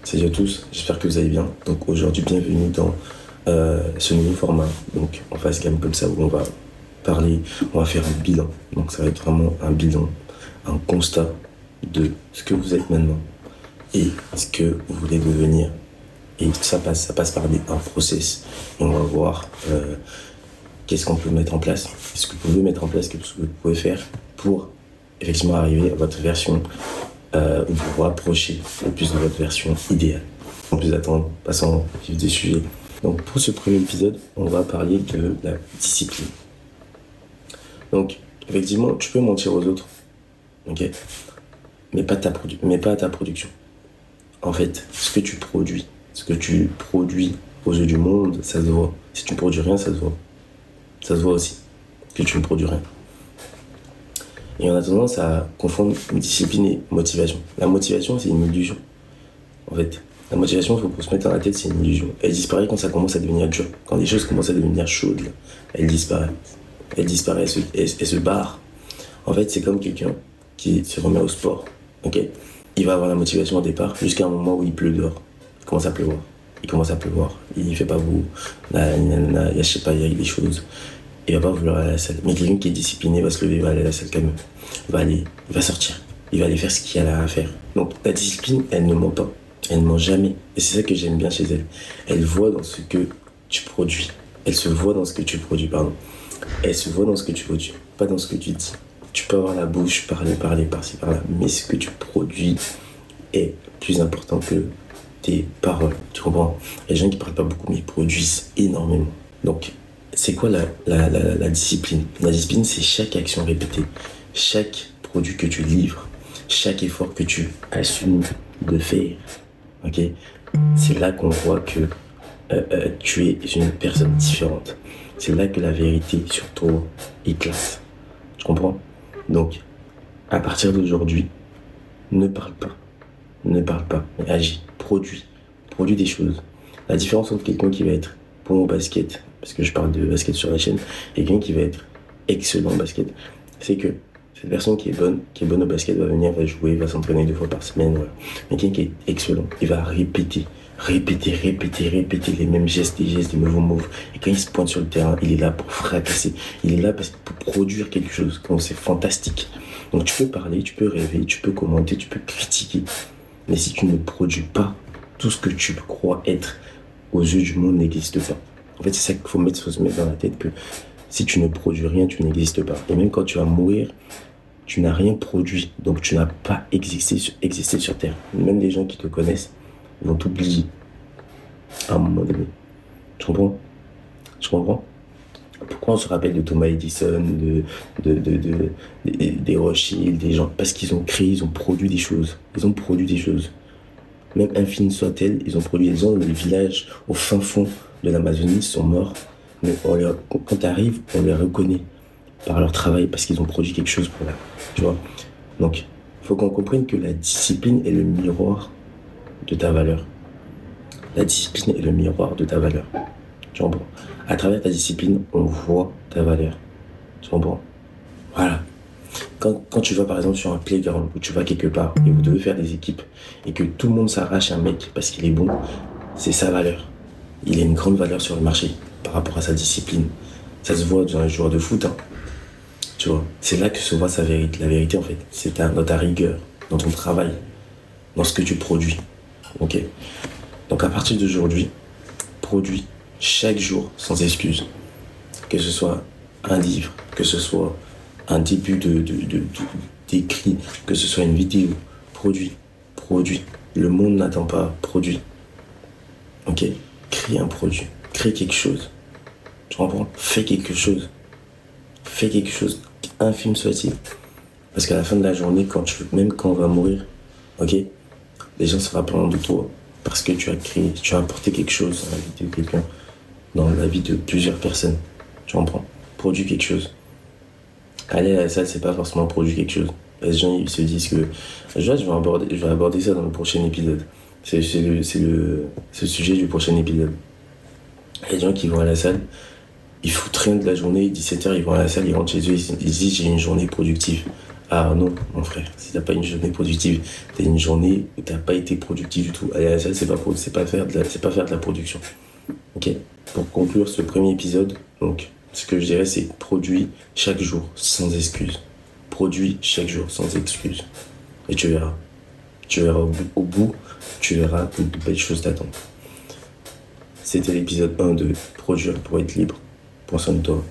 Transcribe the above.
Salut à tous, j'espère que vous allez bien. Donc aujourd'hui, bienvenue dans ce nouveau format, donc en face gamme comme ça, où on va parler, on va faire un bilan. Donc ça va être vraiment un bilan, un constat de ce que vous êtes maintenant et ce que vous voulez devenir. Et ça passe par un process. Et on va voir qu'est-ce qu'on peut mettre en place, qu'est-ce que vous pouvez mettre en place, qu'est-ce que vous pouvez faire pour effectivement arriver à votre version ou vous rapprocher le plus de votre version idéale. Sans plus attendre, passons au vif des sujets. Donc pour ce premier épisode, on va parler de la discipline. Donc effectivement, tu peux mentir aux autres, ok, mais pas à ta production. En fait, ce que tu produis aux yeux du monde, ça se voit. Si tu ne produis rien, ça se voit. Ça se voit aussi que tu ne produis rien. Et on a tendance à confondre discipline et motivation. La motivation, c'est une illusion. En fait, la motivation, il faut qu'on se mette dans la tête, c'est une illusion. Elle disparaît quand ça commence à devenir dur. Quand les choses commencent à devenir chaudes, là, elle disparaît. Elle disparaît, elle se barre. En fait, c'est comme quelqu'un qui se remet au sport. Ok, il va avoir la motivation au départ jusqu'à un moment où il pleut dehors. Il commence à pleuvoir. Il fait pas beau. Je sais pas, il y a des choses. Il va pas vouloir aller à la salle. Mais quelqu'un qui est discipliné va se lever, va aller à la salle quand même. Il va sortir. Il va aller faire ce qu'il y a à faire. Donc la discipline, elle ne ment pas. Elle ne ment jamais. Et c'est ça que j'aime bien chez elle. Elle voit dans ce que tu produis. Elle se voit dans ce que tu produis, pardon. Elle se voit dans ce que tu produis, pas dans ce que tu dis. Tu peux avoir la bouche, parler par-ci, par-là. Mais ce que tu produis est plus important que tes paroles. Tu comprends? Il y a des gens qui parlent pas beaucoup, mais ils produisent énormément. Donc, c'est quoi la discipline? La discipline, c'est chaque action répétée, chaque produit que tu livres, chaque effort que tu assumes de faire. Ok? C'est là qu'on voit que tu es une personne différente. C'est là que la vérité sur toi éclate. Tu comprends? Donc, à partir d'aujourd'hui, ne parle pas. Ne parle pas, mais agis. Produis des choses. La différence entre quelqu'un qui va être bon au basket, parce que je parle de basket sur la chaîne, et quelqu'un qui va être excellent au basket, c'est que cette personne qui est bonne au basket va venir, va jouer, va s'entraîner 2 fois par semaine, voilà. Mais quelqu'un qui est excellent, il va répéter les mêmes gestes, les nouveaux moves. Et quand il se pointe sur le terrain, il est là pour fracasser. Il est là pour produire quelque chose. Donc c'est fantastique. Donc tu peux parler, tu peux rêver, tu peux commenter, tu peux critiquer. Mais si tu ne produis pas, tout ce que tu crois être aux yeux du monde n'existe pas. En fait, c'est ça qu'il faut se mettre dans la tête, que si tu ne produis rien, tu n'existes pas. Et même quand tu vas mourir, tu n'as rien produit. Donc tu n'as pas existé sur Terre. Même les gens qui te connaissent vont t'oublier à un moment donné. Tu comprends? Pourquoi on se rappelle de Thomas Edison, des Rothschild, des gens? Parce qu'ils ont créé, ils ont produit des choses. Même infimes soient-elles, ils ont produit des gens. Les villages au fin fond de l'Amazonie sont morts. Mais quand tu arrives, on les reconnaît par leur travail parce qu'ils ont produit quelque chose pour là. Tu vois? Donc, il faut qu'on comprenne que la discipline est le miroir de ta valeur. La discipline est le miroir de ta valeur. Tu comprends? À travers ta discipline, on voit ta valeur. Tu comprends? Voilà. Quand tu vas par exemple sur un playground ou tu vas quelque part et vous devez faire des équipes et que tout le monde s'arrache un mec parce qu'il est bon, c'est sa valeur. Il a une grande valeur sur le marché par rapport à sa discipline. Ça se voit dans les joueurs de foot. Tu vois? C'est là que se voit sa vérité. La vérité en fait, c'est dans ta rigueur, dans ton travail, dans ce que tu produis. Ok? Donc à partir d'aujourd'hui, produis chaque jour sans excuse. Que ce soit un livre, que ce soit un début d'écrit, que ce soit une vidéo. Produis. Le monde n'attend pas. Produis. Ok? Crée un produit. Crée quelque chose. Tu comprends? Fais quelque chose. Infime soit-il. Parce qu'à la fin de la journée, même quand on va mourir, ok? Les gens se rappelleront de toi. Parce que tu as créé, tu as apporté quelque chose dans la vie de quelqu'un, dans la vie de plusieurs personnes. Tu comprends? Produis quelque chose. Aller à la salle, c'est pas forcément produire quelque chose. Les gens, ils se disent que... Je vais aborder ça dans le prochain épisode. C'est le sujet du prochain épisode. Il y a des gens qui vont à la salle, ils foutent rien de la journée, 17h, ils vont à la salle, ils rentrent chez eux, ils se disent j'ai une journée productive. Ah non, mon frère, si t'as pas une journée productive, t'as une journée où t'as pas été productif du tout. Allez, ça, c'est pas faire de la production. Ok? Pour conclure ce premier épisode, donc, ce que je dirais, c'est produis chaque jour, sans excuse. Produis chaque jour, sans excuse. Et tu verras. Tu verras au bout, tu verras une belle chose t'attend. C'était l'épisode 1 de Produire pour être libre. Prends soin de toi.